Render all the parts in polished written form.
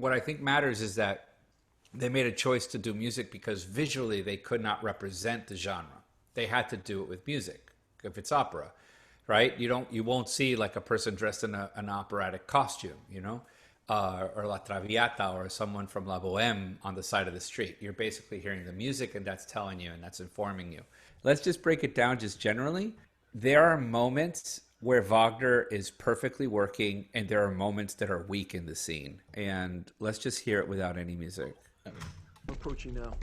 what I think matters is that they made a choice to do music because visually they could not represent the genre. They had to do it with music. If it's opera, right? You won't see like a person dressed in an operatic costume, you know, or La Traviata or someone from La Boheme on the side of the street. You're basically hearing the music, and that's telling you and that's informing you. Let's just break it down just generally. There are moments where Wagner is perfectly working, and there are moments that are weak in the scene. And let's just hear it without any music. Approaching now.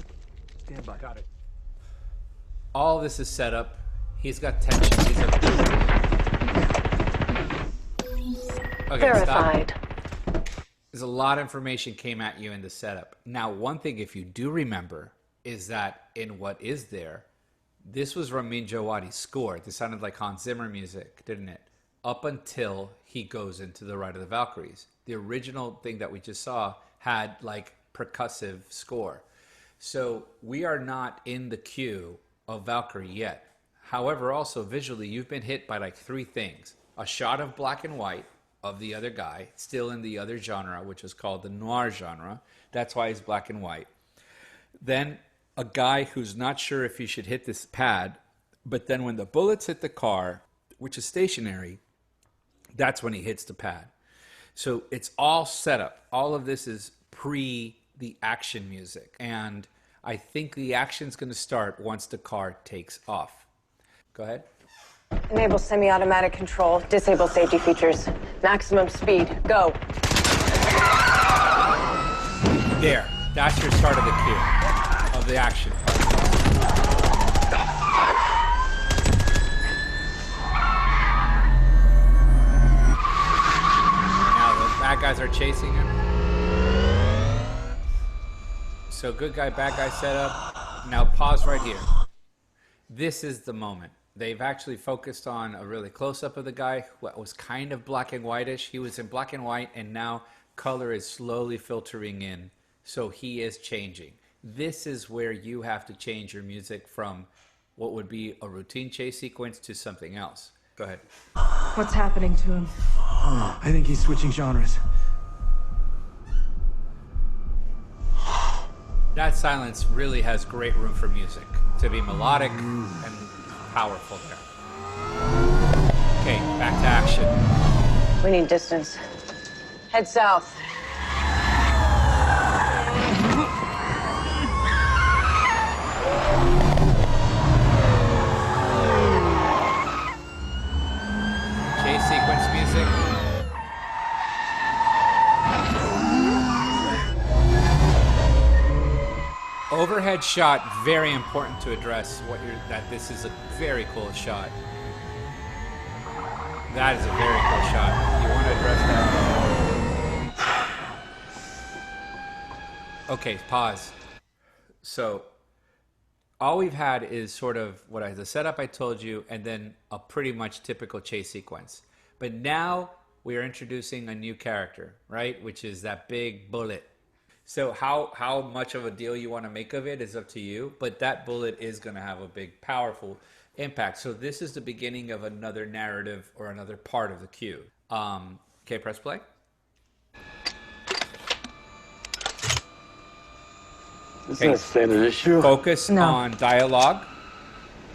Stand by. Got it. All this is set up. He's got tension. Okay, Verified. Stop. There's a lot of information came at you in the setup. Now, one thing, if you do remember, is that in What Is There, this was Ramin Djawadi's score. This sounded like Hans Zimmer music, didn't it? Up until he goes into The Ride of the Valkyries. The original thing that we just saw had like percussive score. So we are not in the queue of Valkyrie yet. However, also visually, you've been hit by like three things. A shot of black and white of the other guy, still in the other genre, which is called the noir genre. That's why he's black and white. Then a guy who's not sure if he should hit this pad, but then when the bullets hit the car, which is stationary, that's when he hits the pad. So it's all set up. All of this is pre the action music. And I think the action's going to start once the car takes off. Go ahead. Enable semi-automatic control. Disable safety features. Maximum speed. Go. There. That's your start of the cue, of the action. Now the bad guys are chasing him. So good guy, bad guy setup. Now pause right here. This is the moment. They've actually focused on a really close-up of the guy who was kind of black and whitish. He was in black and white, and now color is slowly filtering in. So he is changing. This is where you have to change your music from what would be a routine chase sequence to something else. Go ahead. What's happening to him? I think he's switching genres. That silence really has great room for music to be melodic and powerful there. Okay, back to action. We need distance. Head south. Chase sequence music. Overhead shot, very important to address that this is a very cool shot. That is a very cool shot. You want to address that? Okay, pause. So all we've had is sort of the setup I told you, and then a pretty much typical chase sequence. But now we are introducing a new character, right? Which is that big bullet. So how much of a deal you want to make of it is up to you, but that bullet is going to have a big, powerful impact. So this is the beginning of another narrative or another part of the cue. Okay, press play. This is a standard issue. Focus on dialogue.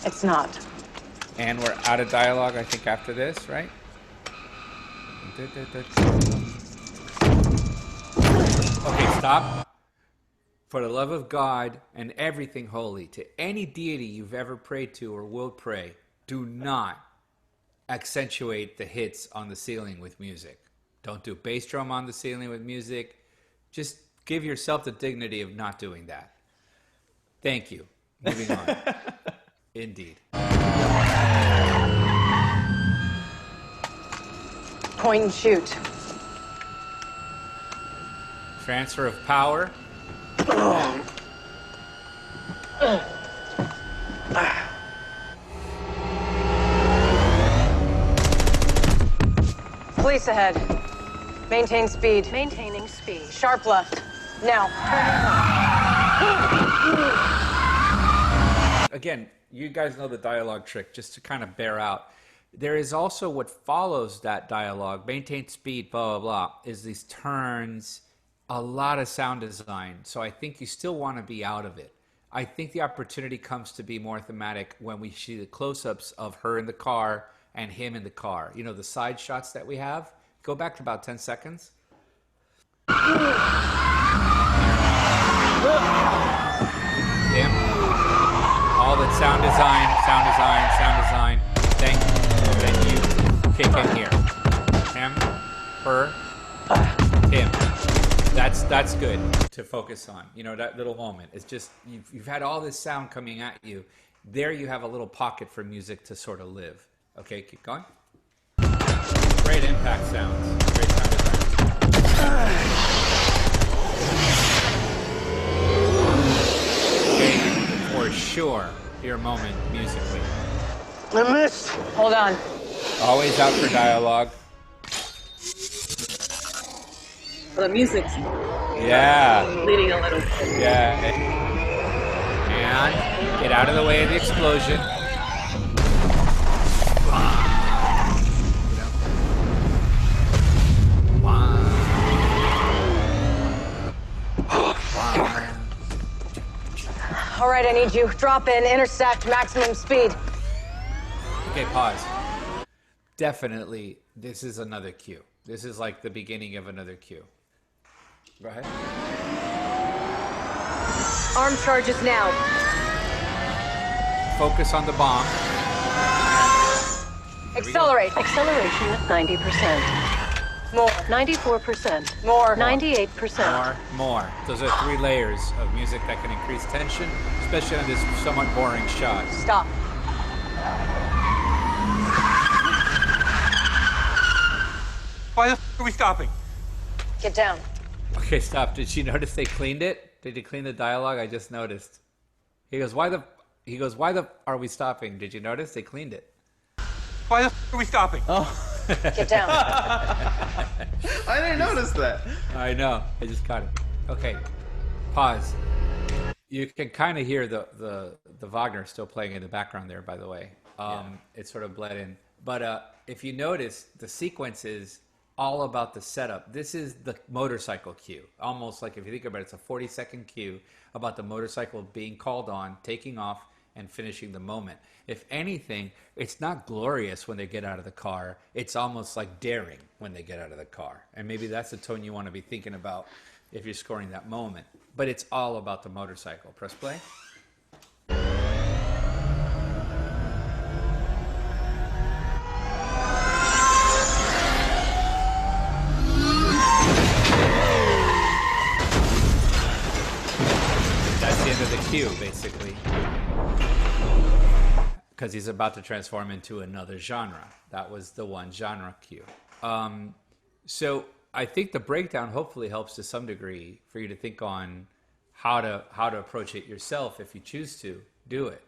It's not. And we're out of dialogue, I think, after this, right? Okay, stop. For the love of God and everything holy, to any deity you've ever prayed to or will pray, do not accentuate the hits on the ceiling with music. Don't do bass drum on the ceiling with music. Just give yourself the dignity of not doing that. Thank you. Moving on. Indeed. Point and shoot. Transfer of power. Police ahead. Maintain speed. Maintaining speed. Sharp left. Now. Again, you guys know the dialogue trick, just to kind of bear out. There is also what follows that dialogue, maintain speed, blah, blah, blah, is these turns a lot of sound design. So I think you still want to be out of it. I think the opportunity comes to be more thematic when we see the close-ups of her in the car and him in the car. You know, the side shots that we have. Go back to about 10 seconds. Him. All that sound design. Then you kick in here. Him, her, him. That's good to focus on. You know, that little moment. It's just, you've had all this sound coming at you. There you have a little pocket for music to sort of live. Okay, keep going. Great impact sounds. Great sound design. Okay, for sure, your moment musically. I missed. Hold on. Always out for dialogue. The music's Yeah. leading a little bit. Yeah. And get out of the way of the explosion. All right, I need you. Drop in, intersect, maximum speed. Okay, pause. Definitely, this is another cue. This is like the beginning of another cue. Go ahead. Arm charges now. Focus on the bomb. Accelerate. Acceleration at 90%. More. 94%. More. 98%. More. Those are 3 layers of music that can increase tension, especially on this somewhat boring shot. Stop. Why the f are we stopping? Get down. Okay, stop. Did you notice they cleaned it? Did you clean the dialogue? I just noticed. He goes, why the are we stopping? Did you notice they cleaned it? Why the f are we stopping? Oh, Get down. I didn't notice that. I know. I just caught it. Okay. Pause. You can kind of hear the Wagner still playing in the background there, by the way. It sort of bled in. But if you notice, the sequence is all about the setup. This is the motorcycle cue. Almost like, if you think about it, it's a 40-second cue about the motorcycle being called on, taking off, and finishing the moment. If anything, it's not glorious when they get out of the car. It's almost like daring when they get out of the car. And maybe that's the tone you want to be thinking about if you're scoring that moment. But it's all about the motorcycle. Press play. That's the end of the cue, basically. Because he's about to transform into another genre. That was the one genre cue. So I think the breakdown hopefully helps to some degree for you to think on how to approach it yourself if you choose to do it.